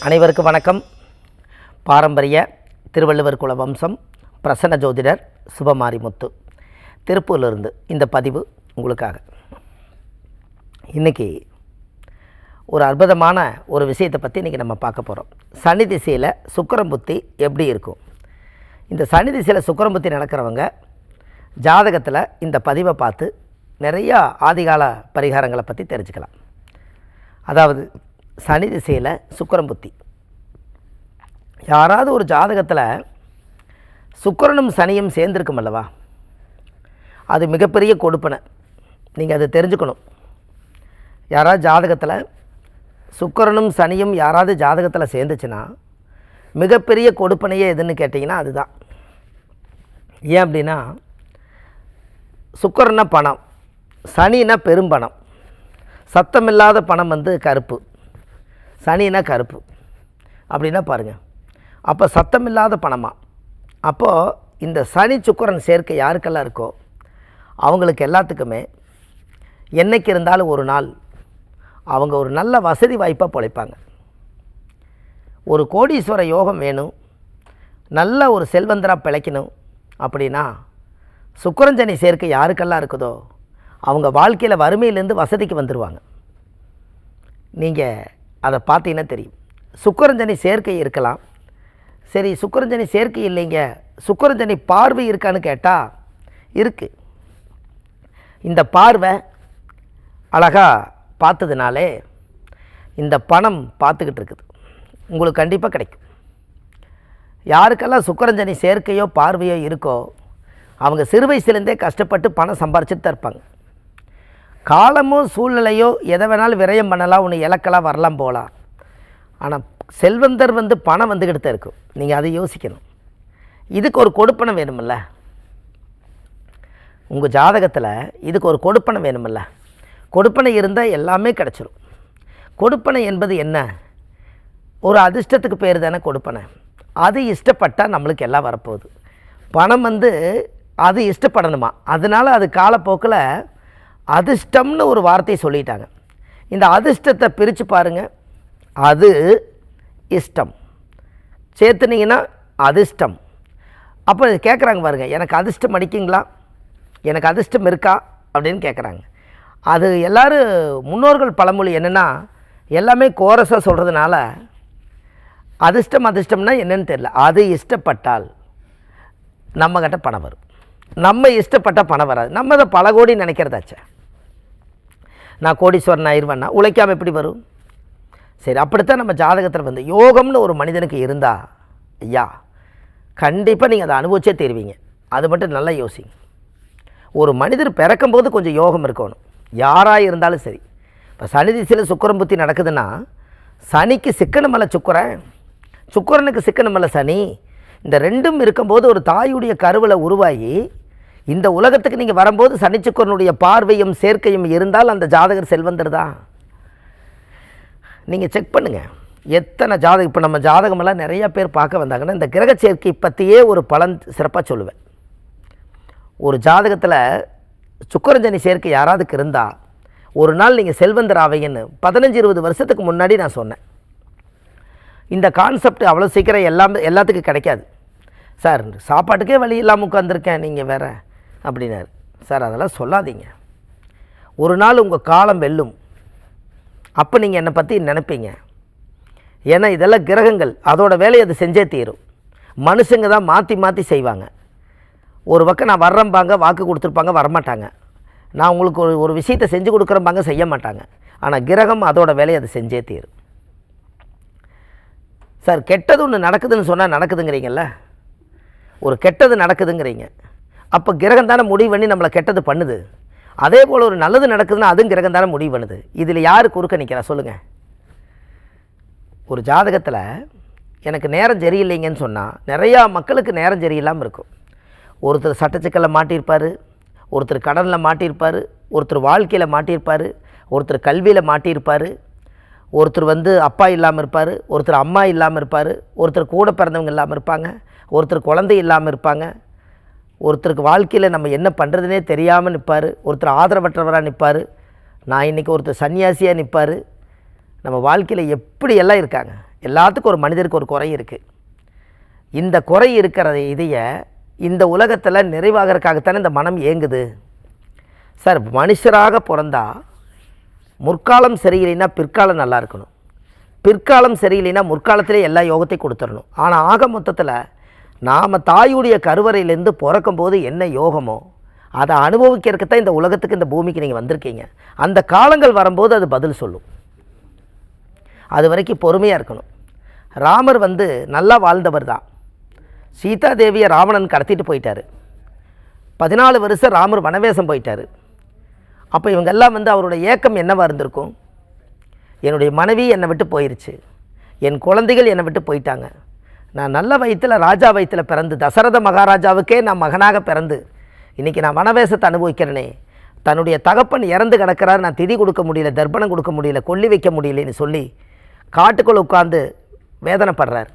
அனைவருக்கும் வணக்கம். பாரம்பரிய திருவள்ளுவர் குல வம்சம் பிரசன்ன ஜோதிடர் சுபமாரிமுத்து திருப்பூரிலிருந்து இந்த பதிவு உங்களுக்காக. இன்றைக்கி ஒரு அற்புதமான ஒரு விஷயத்தை பற்றி இன்றைக்கி நம்ம பார்க்க போகிறோம். சனி திசையில் சுக்கிரன் புத்தி எப்படி இருக்கும்? இந்த சனி திசையில் சுக்கிரன் புத்தி நடக்கிறவங்க ஜாதகத்தில் இந்த பதிவை பார்த்து நிறையா ஆதிகால பரிகாரங்களை பற்றி தெரிஞ்சுக்கலாம். அதாவது சனி திசையில் சுக்கிரன் புத்தி, யாராவது ஒரு ஜாதகத்தில் சுக்கிரனும் சனியும் சேர்ந்துருக்கும் அல்லவா, அது மிகப்பெரிய கொடுப்பனை. நீங்கள் அதை தெரிஞ்சுக்கணும். யாராவது ஜாதகத்தில் சுக்கிரனும் சனியும் யாராவது ஜாதகத்தில் சேர்ந்துச்சுன்னா மிகப்பெரிய கொடுப்பனையே எதுன்னு கேட்டிங்கன்னா அதுதான். ஏன் அப்படின்னா, சுக்கிரன்னா பணம், சனின்னா பெரும்பணம். சத்தமில்லாத பணம் கருப்பு, சனினா கருப்பு அப்படின்னா பாருங்கள். அப்போ சத்தமில்லாத பணமா? அப்போது இந்த சனி சுக்கிரன் சேர்க்கை யாருக்கெல்லாம் இருக்கோ அவங்களுக்கு எல்லாத்துக்குமே என்றைக்கு இருந்தாலும் ஒரு நாள் அவங்க ஒரு நல்ல வசதி வாய்ப்பாக பிழைப்பாங்க. ஒரு கோடீஸ்வர யோகம் வேணும், நல்ல ஒரு செல்வந்தராக பிழைக்கணும் அப்படின்னா சுக்கிரன் சனி சேர்க்கை யாருக்கெல்லாம் இருக்குதோ அவங்க வாழ்க்கையில் வறுமையிலேருந்து வசதிக்கு வந்துடுவாங்க. நீங்கள் அதை பார்த்தீங்கன்னா தெரியும். சுக்கிரன் சனி சேர்க்கை இருக்கலாம். சரி, சுக்கிரன் சனி சேர்க்கை இல்லைங்க, சுக்கிரன் சனி பார்வை இருக்கான்னு கேட்டால் இருக்குது. இந்த பார்வை அழகாக பார்த்ததுனாலே இந்த பணம் பார்த்துக்கிட்டு இருக்குது, உங்களுக்கு கண்டிப்பாக கிடைக்கும். யாருக்கெல்லாம் சுக்கிரன் சனி சேர்க்கையோ பார்வையோ இருக்கோ அவங்க சிறு வயசுலேருந்தே கஷ்டப்பட்டு பணம் சம்பாரிச்சுட்டு தான் இருப்பாங்க. காலமோ சூழ்நிலையோ எதை வேணாலும் விரயம் பண்ணலாம், ஒன்று இலக்கெல்லாம் வரலாம் போகலாம். ஆனால் செல்வந்தர் பணம் வந்துக்கிட்டு தான் இருக்கும். நீங்கள் அதை யோசிக்கணும். இதுக்கு ஒரு கொடுப்பனை வேணுமில்ல, உங்கள் ஜாதகத்தில் இதுக்கு ஒரு கொடுப்பனை வேணுமில்ல. கொடுப்பனை இருந்தால் எல்லாமே கிடச்சிரும். கொடுப்பனை என்பது என்ன? ஒரு அதிர்ஷ்டத்துக்கு பேர் தானே கொடுப்பனை. அது இஷ்டப்பட்டால் நம்மளுக்கு எல்லாம் வரப்போகுது. பணம் அது இஷ்டப்படணுமா, அதனால் அது காலப்போக்கில் அதிர்ஷ்டம்னு ஒரு வார்த்தையை சொல்லிட்டாங்க. இந்த அதிர்ஷ்டத்தை பிரித்து பாருங்கள். அது இஷ்டம் சேர்த்துனீங்கன்னா அதிர்ஷ்டம். அப்போ கேட்குறாங்க பாருங்கள், எனக்கு அதிர்ஷ்டம் அடிக்குங்களா, எனக்கு அதிர்ஷ்டம் இருக்கா அப்படின்னு கேட்குறாங்க. அது எல்லோரும் முன்னோர்கள் பழமொழி என்னென்னா எல்லாமே கோரஸாக சொல்கிறதுனால அதிர்ஷ்டம்னா என்னென்னு தெரியல. அது இஷ்டப்பட்டால் நம்மக்கிட்ட பணம் வரும், நம்ம இஷ்டப்பட்டால் பணம் வராது. நம்ம அதை பல கோடி நினைக்கிறதாச்சே. நான் கோடீஸ்வரன் ஆயிடுவேன்னா உழைக்காமல் எப்படி வரும்? சரி, அப்படித்தான் நம்ம ஜாதகத்தில் யோகம்னு ஒரு மனிதனுக்கு இருந்தால் ஐயா கண்டிப்பாக நீங்கள் அதை அனுபவிச்சே தருவீங்க. அது மட்டும் நல்லா யோசிங்க. ஒரு மனிதர் பிறக்கும்போது கொஞ்சம் யோகம் இருக்கணும், யாராக இருந்தாலும் சரி. இப்போ சனி திசையில் சுக்கிரன் புத்தி நடக்குதுன்னா சனிக்கு சிக்கனமல்ல சுக்கிரன், சுக்கிரனுக்கு சிக்கனமல்ல சனி. இந்த ரெண்டும் இருக்கும்போது ஒரு தாயுடைய கருவில் உருவாகி இந்த உலகத்துக்கு நீங்கள் வரும்போது சனி சுக்கிரனுடைய பார்வையும் சேர்க்கையும் இருந்தால் அந்த ஜாதகர் செல்வந்தர் தான். நீங்கள் செக் பண்ணுங்கள் எத்தனை ஜாதகம். இப்போ நம்ம ஜாதகமெல்லாம் நிறையா பேர் பார்க்க வந்தாங்கன்னா இந்த கிரக சேர்க்கை பற்றியே ஒரு பலன் சிறப்பாக சொல்லுவேன். ஒரு ஜாதகத்தில் சுக்கிரன் சனி சேர்க்கை யாராவதுக்கு இருந்தால் ஒரு நாள் நீங்கள் செல்வந்தர் ஆவீங்கன்னு 15-20 வருஷத்துக்கு முன்னாடி நான் சொன்னேன். இந்த கான்செப்ட் அவ்வளோ சீக்கிரம் எல்லாத்துக்கும் கிடைக்காது. சார் சாப்பாட்டுக்கே வழி இல்லாமல் உட்காந்துருக்கேன், நீங்கள் வேறு அப்படின்னாரு. சார் அதெல்லாம் சொல்லாதீங்க, ஒரு நாள் உங்கள் காலம் வெல்லும், அப்போ நீங்கள் என்னை பற்றி நினைப்பீங்க. ஏன்னா இதெல்லாம் கிரகங்கள், அதோட வேலையை அது செஞ்சே தீரும். மனுஷங்க தான் மாற்றி மாற்றி செய்வாங்க. ஒரு பக்கம் நான் வர்றேன்பாங்க, வாக்கு கொடுத்துருப்பாங்க, வரமாட்டாங்க. நான் உங்களுக்கு ஒரு விஷயத்தை செஞ்சு கொடுக்குறேன்பாங்க, செய்ய மாட்டாங்க. ஆனால் கிரகம் அதோட வேலையை அது செஞ்சே தீரும். சார் கெட்டது ஒன்று நடக்குதுன்னு சொன்னால் நடக்குதுங்கிறீங்கல்ல, ஒரு கெட்டது நடக்குதுங்கிறீங்க, அப்போ கிரகம் தானே முடிவு பண்ணி நம்மளை கெட்டது பண்ணுது. அதே போல் ஒரு நல்லது நடக்குதுன்னா அதுவும் கிரகம் தானே முடிவு பண்ணுது. இதில் யார் குறுக்க நிற்கிறா சொல்லுங்கள்? ஒரு ஜாதகத்தில் எனக்கு நேரம் சரியில்லைங்கன்னு சொன்னால் நிறையா மக்களுக்கு நேரம் சரியில்லாமல் இருக்கும். ஒருத்தர் சட்டச்சிக்கலில் மாட்டியிருப்பார், ஒருத்தர் கடனில் மாட்டியிருப்பார், ஒருத்தர் வாழ்க்கையில் மாட்டியிருப்பார், ஒருத்தர் கல்வியில் மாட்டியிருப்பார், ஒருத்தர் அப்பா இல்லாமல் இருப்பார், ஒருத்தர் அம்மா இல்லாமல் இருப்பார், ஒருத்தர் கூட பிறந்தவங்க இல்லாமல் இருப்பாங்க, ஒருத்தர் குழந்தை இல்லாமல் இருப்பாங்க, ஒருத்தருக்கு வாழ்க்கையில் நம்ம என்ன பண்ணுறதுனே தெரியாமல் நிற்பார், ஒருத்தர் ஆதரவற்றவராக நிற்பார், நான் இன்றைக்கி ஒருத்தர் சன்னியாசியாக நிற்பார். நம்ம வாழ்க்கையில் எப்படியெல்லாம் இருக்காங்க. எல்லாத்துக்கும் ஒரு மனிதருக்கு ஒரு குறை இருக்குது. இந்த குறை இருக்கிற இதைய இந்த உலகத்தில் நிறைவாகிறதுக்காகத்தானே இந்த மனம் ஏங்குது. சார், மனுஷராக பிறந்தா முற்காலம் சரியில்லைன்னா பிற்காலம் நல்லா இருக்கணும், பிற்காலம் சரியில்லைன்னா முற்காலத்திலே எல்லா யோகத்தையும் கொடுத்துடணும். ஆனால் ஆக மொத்தத்தில் நாம் தாயுடைய கருவறையிலேருந்து பிறக்கும்போது என்ன யோகமோ அதை அனுபவிக்கிறதுக்கு தான் இந்த உலகத்துக்கு, இந்த பூமிக்கு நீங்கள் வந்திருக்கீங்க. அந்த காலங்கள் வரும்போது அது பதில் சொல்லும். அது வரைக்கும் பொறுமையாக இருக்கணும். ராமர் நல்லா வாழ்ந்தவர் தான். சீதா தேவியை ராவணன் கடத்திட்டு போயிட்டார். 14 வருஷம் ராமர் வனவேசம் போயிட்டார். அப்போ இவங்கெல்லாம் அவரோட ஏக்கம் என்னவாக இருந்திருக்கும்? என்னுடைய மனைவி என்னை விட்டு போயிடுச்சு, என் குழந்தைகள் என்னை விட்டு போயிட்டாங்க, நான் நல்ல வயிற்றில் ராஜா வயிற்றில் பிறந்து தசரத மகாராஜாவுக்கே நான் மகனாக பிறந்து இன்றைக்கி நான் வனவேசத்தை அனுபவிக்கிறேனே, தன்னுடைய தகப்பன் இறந்து கிடக்கிறார், நான் திதி கொடுக்க முடியல, தர்ப்பணம் கொடுக்க முடியல, கொல்லி வைக்க முடியலன்னு சொல்லி காட்டுக்குள்ளே உட்காந்து வேதனைப்படுறார்.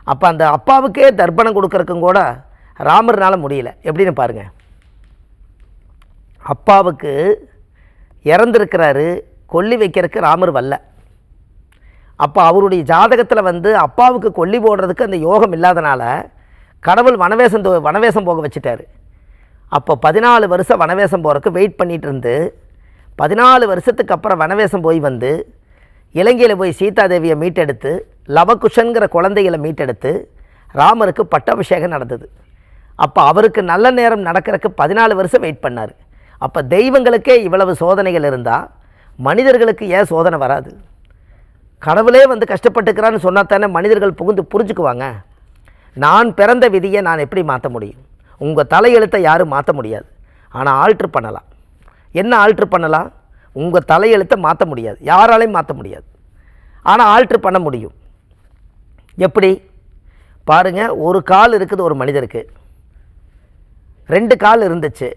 அப்போ அந்த அப்பாவுக்கே தர்ப்பணம் கொடுக்கறதுக்கும் கூட ராமர்னால் முடியல. எப்படின்னு பாருங்கள், அப்பாவுக்கு இறந்துருக்கிறாரு, கொல்லி வைக்கிறதுக்கு ராமர் வரல. அப்போ அவருடைய ஜாதகத்தில் அப்பாவுக்கு கொல்லி போடுறதுக்கு அந்த யோகம் இல்லாதனால கடவுள் வனவேசம் போக வச்சுட்டார். அப்போ 14 வருஷம் வனவேசம் போகிறதுக்கு வெயிட் பண்ணிகிட்டு இருந்து 14 வருஷத்துக்கு அப்புறம் வனவேசம் போய் இலங்கையில் போய் சீதாதேவியை மீட்டெடுத்து லவகுஷங்கிற குழந்தைகளை மீட்டெடுத்து ராமருக்கு பட்டாபிஷேகம் நடந்தது. அப்போ அவருக்கு நல்ல நேரம் நடக்கிறதுக்கு 14 வருஷம் வெயிட் பண்ணார். அப்போ தெய்வங்களுக்கே இவ்வளவு சோதனைகள் இருந்தால் மனிதர்களுக்கு ஏன் சோதனை வராது? கடவுளே கஷ்டப்பட்டுக்கிறான்னு சொன்னால் தானே மனிதர்கள் புரிஞ்சுக்குவாங்க. நான் பிறந்த விதியை நான் எப்படி மாற்ற முடியும்? உங்கள் தலையெழுத்தை யாரும் மாற்ற முடியாது, ஆனால் ஆல்ட்ரு பண்ணலாம். என்ன ஆல்ட்ரு பண்ணலாம்? உங்கள் தலையெழுத்தை மாற்ற முடியாது, யாராலையும் மாற்ற முடியாது, ஆனால் ஆல்ட்ரு பண்ண முடியும். எப்படி பாருங்கள், ஒரு கால் இருக்குது ஒரு மனிதருக்கு, 2 கால் இருந்துச்சு,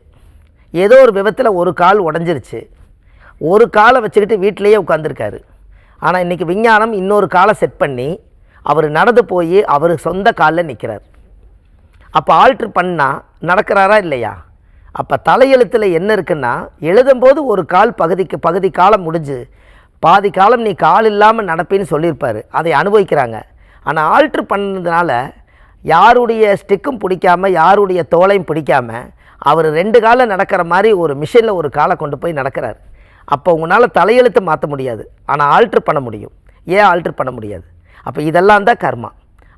ஏதோ ஒரு விபத்தில் ஒரு கால் உடஞ்சிருச்சு, ஒரு காலை வச்சுக்கிட்டு வீட்டிலையே உட்காந்துருக்காரு. ஆனால் இன்றைக்கி விஞ்ஞானம் இன்னொரு காலை செட் பண்ணி அவர் நடந்து போய் அவர் சொந்த காலில் நிற்கிறார். அப்போ ஆல்ட்ரு பண்ணால் நடக்கிறாரா இல்லையா? அப்போ தலையெழுத்தில் என்ன இருக்குன்னா, எழுதும்போது ஒரு கால் பகுதி காலம் முடிஞ்சு பாதி காலம் நீ கால் இல்லாமல் நடப்பின்னு சொல்லியிருப்பார், அதை அனுபவிக்கிறாங்க. ஆனால் ஆல்ட்ரு பண்ணதுனால யாருடைய ஸ்டிக்கும் பிடிக்காமல் யாருடைய தோலையும் பிடிக்காமல் அவர் 2 காலில் நடக்கிற மாதிரி ஒரு மிஷினில் ஒரு காலை கொண்டு போய் நடக்கிறார். அப்போ உங்களால் தலையெழுத்து மாற்ற முடியாது, ஆனால் ஆல்ட்ரு பண்ண முடியும். ஏன் ஆல்ட்ரு பண்ண முடியாது? அப்போ இதெல்லாம் தான் கர்மா.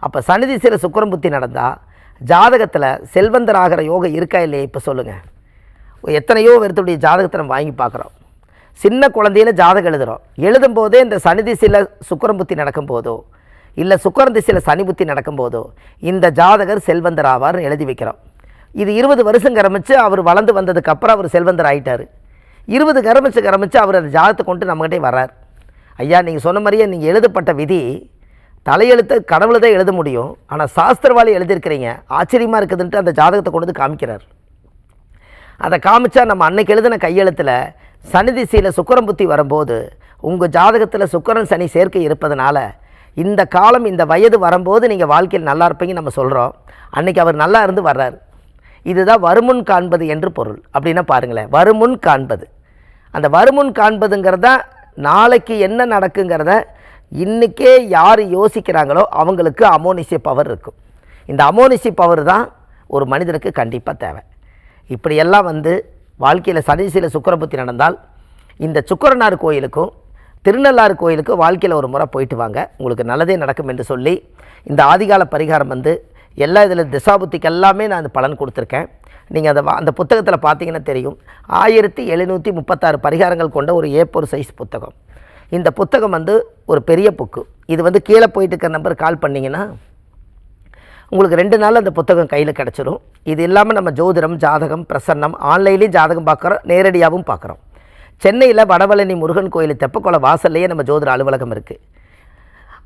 அப்போ சனி திசையில் சுக்கிரன் புத்தி நடந்தால் ஜாதகத்தில் செல்வந்தராகிற யோகம் இருக்கா இல்லையா? இப்போ சொல்லுங்கள். எத்தனையோ பேருடைய ஜாதகத்தை நம்ம வாங்கி பார்க்குறோம். சின்ன குழந்தையில ஜாதகம் எழுதும்போதே இந்த சனி திசையில் சுக்கிரன் புத்தி நடக்கும்போதோ இல்லை சுக்கிரன் திசையில் சனி புத்தி நடக்கும்போதோ இந்த ஜாதகர் செல்வந்தர் ஆவார்னு எழுதி வைக்கிறோம். இது 20 வருஷம் கிரமிச்சு அவர் வளர்ந்து வந்ததுக்கப்புறம் அவர் செல்வந்தர் ஆகிட்டார். 20 கிரமிச்சு அவர் அந்த ஜாதகத்தை கொண்டு நம்மகிட்டே வர்றார். ஐயா, நீங்கள் சொன்ன மாதிரியே நீங்கள் எழுதப்பட்ட விதி தலையெழுத்தை கடவுளை தான் எழுத முடியும், ஆனால் சாஸ்திரவாளி எழுதியிருக்கிறீங்க, ஆச்சரியமாக இருக்குதுன்ட்டு அந்த ஜாதகத்தை கொண்டு வந்து காமிக்கிறார். அதை காமிச்சா நம்ம அன்னைக்கு எழுதின கையெழுத்தில் சனி திசையில் சுக்கிரன் புத்தி வரும்போது உங்கள் ஜாதகத்தில் சுக்கிரன் சனி சேர்க்கை இருப்பதனால இந்த காலம் இந்த வயது வரும்போது நீங்கள் வாழ்க்கையில் நல்லா இருப்பீங்கன்னு நம்ம சொல்கிறோம். அன்றைக்கி அவர் நல்லா இருந்து வர்றார். இதுதான் வருமுன் காண்பது என்று பொருள். அப்படின்னா பாருங்களேன், வருமுன் காண்பது. அந்த வருமுன் காண்பதுங்கிறத நாளைக்கு என்ன நடக்குங்கிறத இன்றைக்கே யார் யோசிக்கிறாங்களோ அவங்களுக்கு அமோனிஷிய பவர் இருக்கும். இந்த அமோனிஷிய பவர் தான் ஒரு மனிதனுக்கு கண்டிப்பாக தேவை. இப்படியெல்லாம் வாழ்க்கையில் சனிசில சுக்கிரபுத்தி நடந்தால் இந்த சுக்கிரனார் கோயிலுக்கும் திருநள்ளாறு கோயிலுக்கும் வாழ்க்கையில் ஒரு முறை போயிட்டு வாங்க, உங்களுக்கு நல்லதே நடக்கும் என்று சொல்லி இந்த ஆதிகால பரிகாரம் எல்லா இதில் திசாபுத்திக்கு எல்லாமே நான் அந்த பலன் கொடுத்துருக்கேன். நீங்கள் அந்த புத்தகத்தில் பார்த்தீங்கன்னா தெரியும். 1736 பரிகாரங்கள் கொண்ட ஒரு A4 சைஸ் புத்தகம். இந்த புத்தகம் ஒரு பெரிய புக்கு. இது கீழே போயிட்டு இருக்க நம்பர் கால் பண்ணிங்கன்னா உங்களுக்கு 2 நாள் அந்த புத்தகம் கையில் கிடச்சிரும். இது இல்லாமல் நம்ம ஜோதிடம், ஜாதகம், பிரசன்னம், ஆன்லைன்லேயும் ஜாதகம் பார்க்குறோம், நேரடியாகவும் பார்க்குறோம். சென்னையில் வடபழனி முருகன் கோயில் தெப்பக்குளம் வாசல்லையே நம்ம ஜோதிட அலுவலகம் இருக்குது.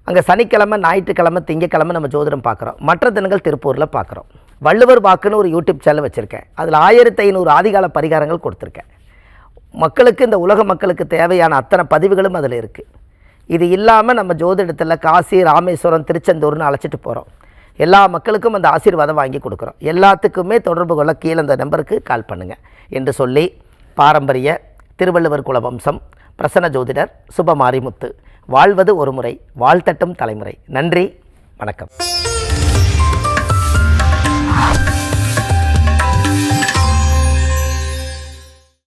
அங்கே சனிக்கிழமை, ஞாயிற்றுக்கிழமை, திங்கக்கிழமை நம்ம ஜோதிடம் பார்க்குறோம். மற்ற தினங்கள் திருப்பூரில் பார்க்குறோம். வள்ளுவர் வாக்குன்னு ஒரு யூடியூப் சேனல் வச்சுருக்கேன். அதில் 1500 ஆதிகால பரிகாரங்கள் கொடுத்துருக்கேன். மக்களுக்கு, இந்த உலக மக்களுக்கு தேவையான அத்தனை பதிவுகளும் அதில் இருக்குது. இது இல்லாமல் நம்ம ஜோதிடத்தில் காசி, ராமேஸ்வரம், திருச்செந்தூர்னு அழைச்சிட்டு போகிறோம். எல்லா மக்களுக்கும் அந்த ஆசீர்வாதம் வாங்கி கொடுக்குறோம். எல்லாத்துக்குமே தொடர்பு கொள்ள கீழே அந்த நம்பருக்கு கால் பண்ணுங்கள் என்று சொல்லி பாரம்பரிய திருவள்ளுவர் குல வம்சம் பிரசன்ன ஜோதிடர் சுப மாரிமுத்து. வாழ்வது ஒரு முறை, வாழ்த்தட்டும் தலைமுறை. நன்றி, வணக்கம்.